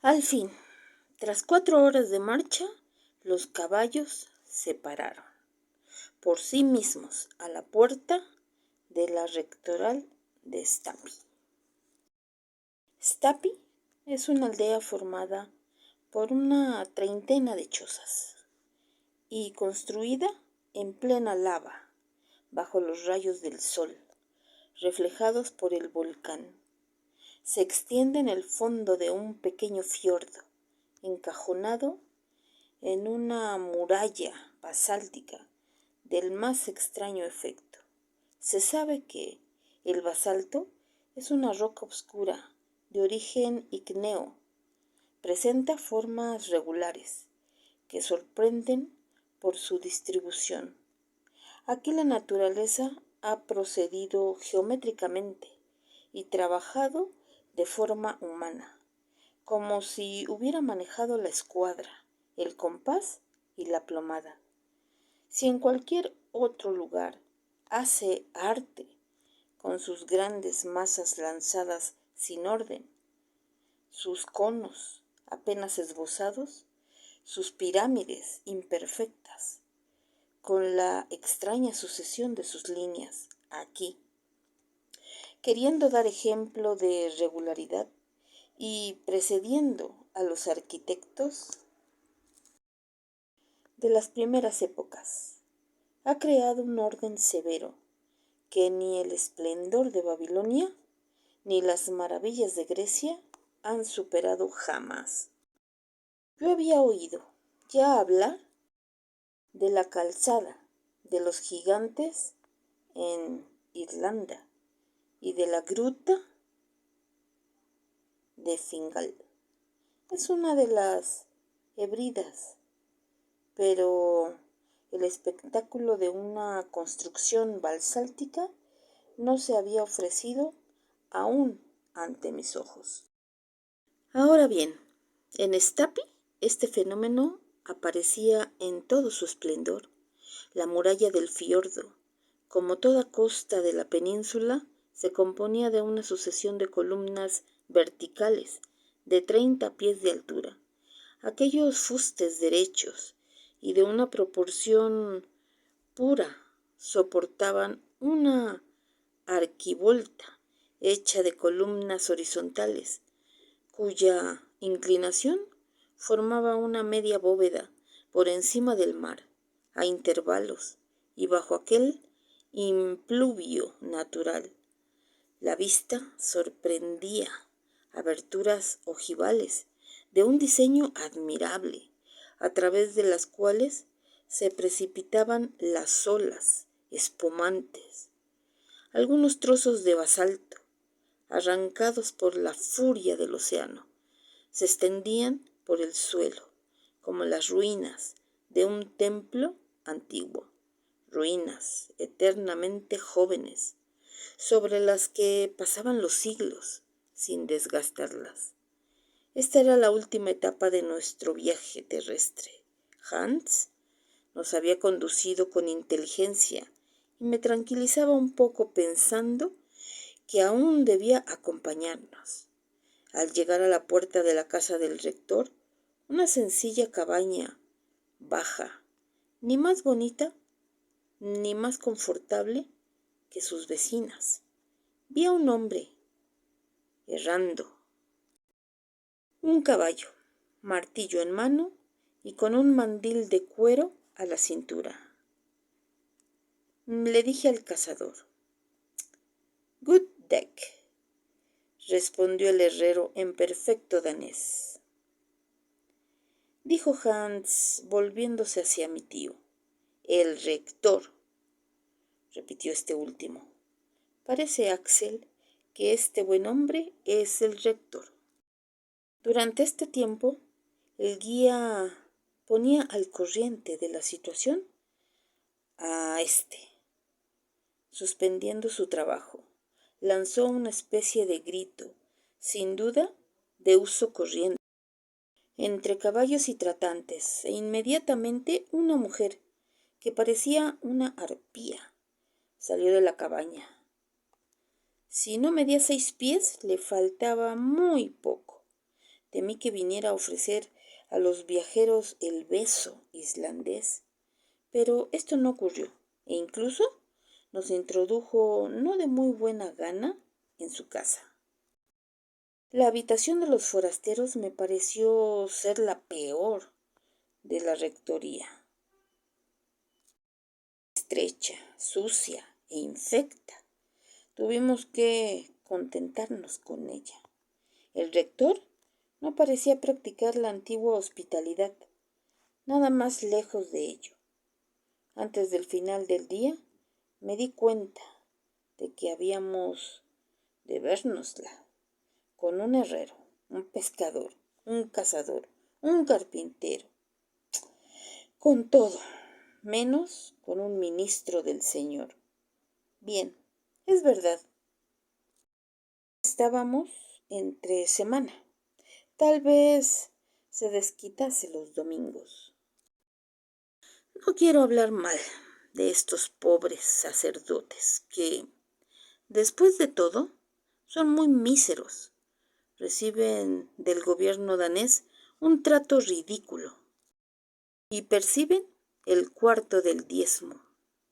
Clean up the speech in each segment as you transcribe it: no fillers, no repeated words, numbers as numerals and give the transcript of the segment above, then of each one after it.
Al fin, tras 4 horas de marcha, los caballos se pararon por sí mismos a la puerta de la rectoral de Stapi. Stapi es una aldea formada por una treintena de chozas y construida en plena lava, bajo los rayos del sol, reflejados por el volcán. Se extiende en el fondo de un pequeño fiordo, encajonado en una muralla basáltica del más extraño efecto. Se sabe que el basalto es una roca oscura de origen ígneo. Presenta formas regulares que sorprenden por su distribución. Aquí la naturaleza ha procedido geométricamente y trabajado de forma humana, como si hubiera manejado la escuadra, el compás y la plomada. Si en cualquier otro lugar hace arte con sus grandes masas lanzadas sin orden, sus conos apenas esbozados, sus pirámides imperfectas, con la extraña sucesión de sus líneas, aquí, queriendo dar ejemplo de regularidad y precediendo a los arquitectos de las primeras épocas, ha creado un orden severo que ni el esplendor de Babilonia ni las maravillas de Grecia han superado jamás. Yo había oído ya hablar de la calzada de los gigantes en Irlanda y de la gruta de Fingal. Es una de las Hebridas, pero el espectáculo de una construcción basáltica no se había ofrecido aún ante mis ojos. Ahora bien, en Stapi este fenómeno aparecía en todo su esplendor. La muralla del fiordo, como toda costa de la península, se componía de una sucesión de columnas verticales de 30 pies de altura. Aquellos fustes derechos y de una proporción pura soportaban una arquivolta hecha de columnas horizontales, cuya inclinación formaba una media bóveda por encima del mar, a intervalos, y bajo aquel impluvio natural. La vista sorprendía aberturas ojivales de un diseño admirable, a través de las cuales se precipitaban las olas espumantes. Algunos trozos de basalto, arrancados por la furia del océano, se extendían por el suelo, como las ruinas de un templo antiguo, ruinas eternamente jóvenes, sobre las que pasaban los siglos sin desgastarlas. Esta era la última etapa de nuestro viaje terrestre. Hans nos había conducido con inteligencia y me tranquilizaba un poco pensando que aún debía acompañarnos. Al llegar a la puerta de la casa del rector, una sencilla cabaña baja, ni más bonita ni más confortable que sus vecinas, vi a un hombre errando, un caballo, martillo en mano y con un mandil de cuero a la cintura. Le dije al cazador: «Good deck», respondió el herrero en perfecto danés. Dijo Hans, volviéndose hacia mi tío: «El rector», repitió este último. Parece, Axel, que este buen hombre es el rector. Durante este tiempo, el guía ponía al corriente de la situación a suspendiendo su trabajo, lanzó una especie de grito, sin duda de uso corriente, entre caballos y tratantes, e inmediatamente una mujer, que parecía una arpía, salió de la cabaña. Si no medía 6 pies, le faltaba muy poco. Temí que viniera a ofrecer a los viajeros el beso islandés, pero esto no ocurrió, e incluso nos introdujo no de muy buena gana en su casa. La habitación de los forasteros me pareció ser la peor de la rectoría. Estrecha, sucia e infecta. Tuvimos que contentarnos con ella. El rector no parecía practicar la antigua hospitalidad, nada más lejos de ello. Antes del final del día me di cuenta de que habíamos de vérnosla con un herrero, un pescador, un cazador, un carpintero, con todo, menos con un ministro del Señor. Bien, es verdad. Estábamos entre semana. Tal vez se desquitase los domingos. No quiero hablar mal de estos pobres sacerdotes que, después de todo, son muy míseros. Reciben del gobierno danés un trato ridículo y perciben el cuarto del diezmo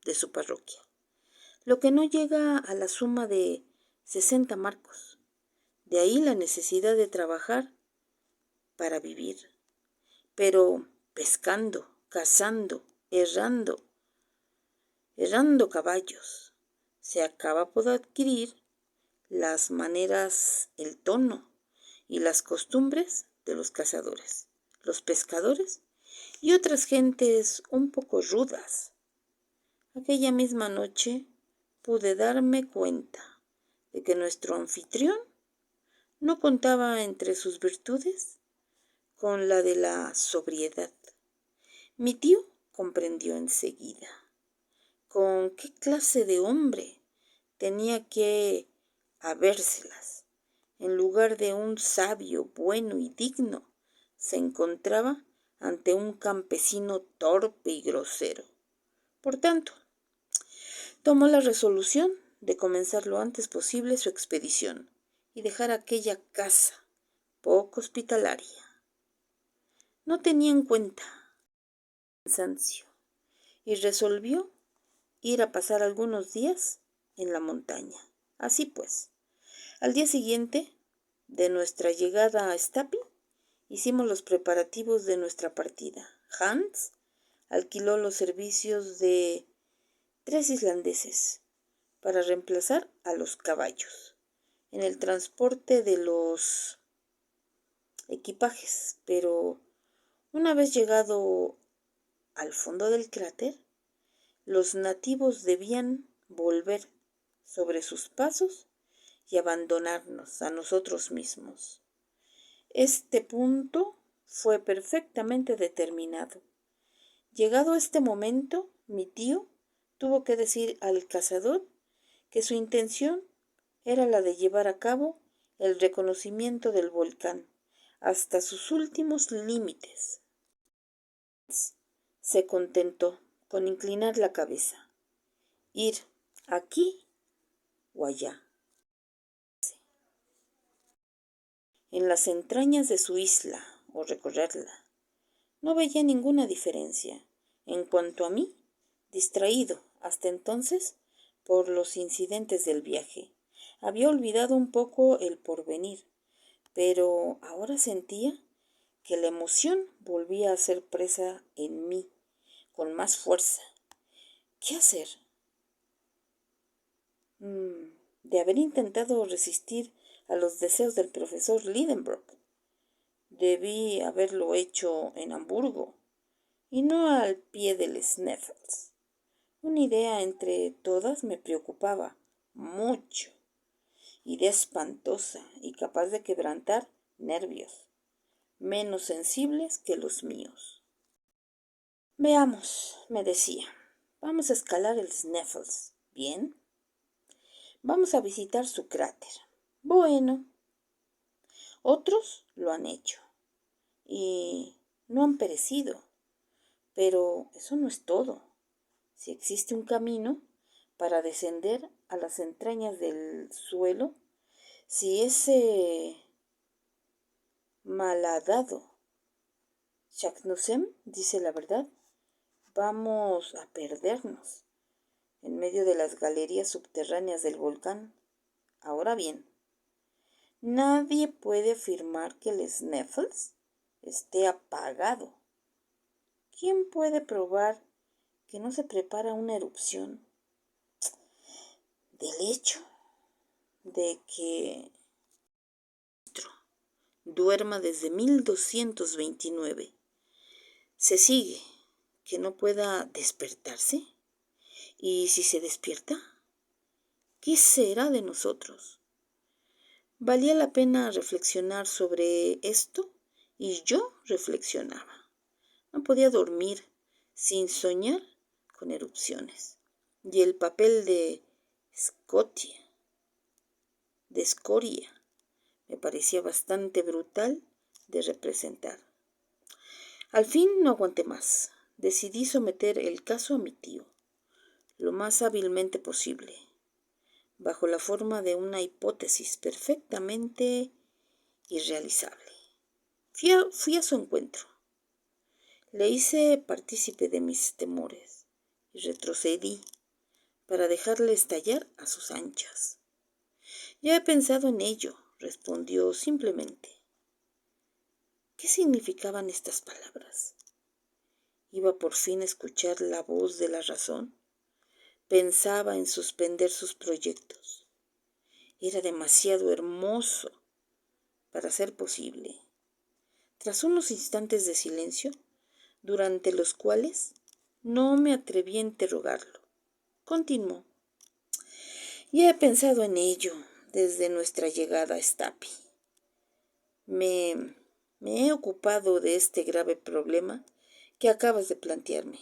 de su parroquia, lo que no llega a la suma de 60 marcos. De ahí la necesidad de trabajar para vivir, pero pescando, cazando, errando caballos, se acaba por adquirir las maneras, el tono y las costumbres de los cazadores, los pescadores y otras gentes un poco rudas. Aquella misma noche pude darme cuenta de que nuestro anfitrión no contaba entre sus virtudes con la de la sobriedad. Mi tío comprendió enseguida con qué clase de hombre tenía que habérselas. En lugar de un sabio bueno y digno, se encontraba ante un campesino torpe y grosero. Por tanto, tomó la resolución de comenzar lo antes posible su expedición y dejar aquella casa poco hospitalaria. No tenía en cuenta el cansancio y resolvió ir a pasar algunos días en la montaña. Así pues, al día siguiente de nuestra llegada a Stapi, hicimos los preparativos de nuestra partida. Hans alquiló los servicios de 3 islandeses para reemplazar a los caballos en el transporte de los equipajes, pero una vez llegado al fondo del cráter, los nativos debían volver sobre sus pasos y abandonarnos a nosotros mismos. Este punto fue perfectamente determinado. Llegado este momento, mi tío tuvo que decir al cazador que su intención era la de llevar a cabo el reconocimiento del volcán hasta sus últimos límites. Se contentó con inclinar la cabeza, ir aquí o allá. En las entrañas de su isla o recorrerla. No veía ninguna diferencia. En cuanto a mí, distraído hasta entonces por los incidentes del viaje, había olvidado un poco el porvenir, pero ahora sentía que la emoción volvía a ser presa en mí con más fuerza. ¿Qué hacer? De haber intentado resistir a los deseos del profesor Lidenbrock. Debí haberlo hecho en Hamburgo y no al pie del Sneffels. Una idea entre todas me preocupaba mucho, idea espantosa y capaz de quebrantar nervios, menos sensibles que los míos. Veamos, me decía, vamos a escalar el Sneffels, ¿bien? Vamos a visitar su cráter. Bueno, otros lo han hecho y no han perecido, pero eso no es todo. Si existe un camino para descender a las entrañas del suelo, si ese malhadado. Saknussemm dice la verdad. Vamos a perdernos en medio de las galerías subterráneas del volcán. Ahora bien, nadie puede afirmar que el Sneffels esté apagado. ¿Quién puede probar que no se prepara una erupción? Del hecho de que duerma desde 1229, ¿se sigue que no pueda despertarse? ¿Y si se despierta? ¿Qué será de nosotros? Valía la pena reflexionar sobre esto y yo reflexionaba. No podía dormir sin soñar con erupciones. Y el papel de escoria, me parecía bastante brutal de representar. Al fin no aguanté más. Decidí someter el caso a mi tío, lo más hábilmente posible, bajo la forma de una hipótesis perfectamente irrealizable. Fui a su encuentro. Le hice partícipe de mis temores y retrocedí para dejarle estallar a sus anchas. Ya he pensado en ello, respondió simplemente. ¿Qué significaban estas palabras? ¿Iba por fin a escuchar la voz de la razón? Pensaba en suspender sus proyectos. Era demasiado hermoso para ser posible. Tras unos instantes de silencio, durante los cuales no me atreví a interrogarlo, continuó. Ya he pensado en ello desde nuestra llegada a Stapi. Me he ocupado de este grave problema que acabas de plantearme,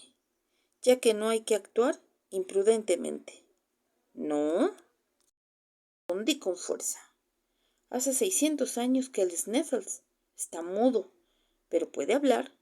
ya que no hay que actuar imprudentemente. ¿No? Respondí con fuerza. Hace 600 años que el Sneffels está mudo, pero puede hablar.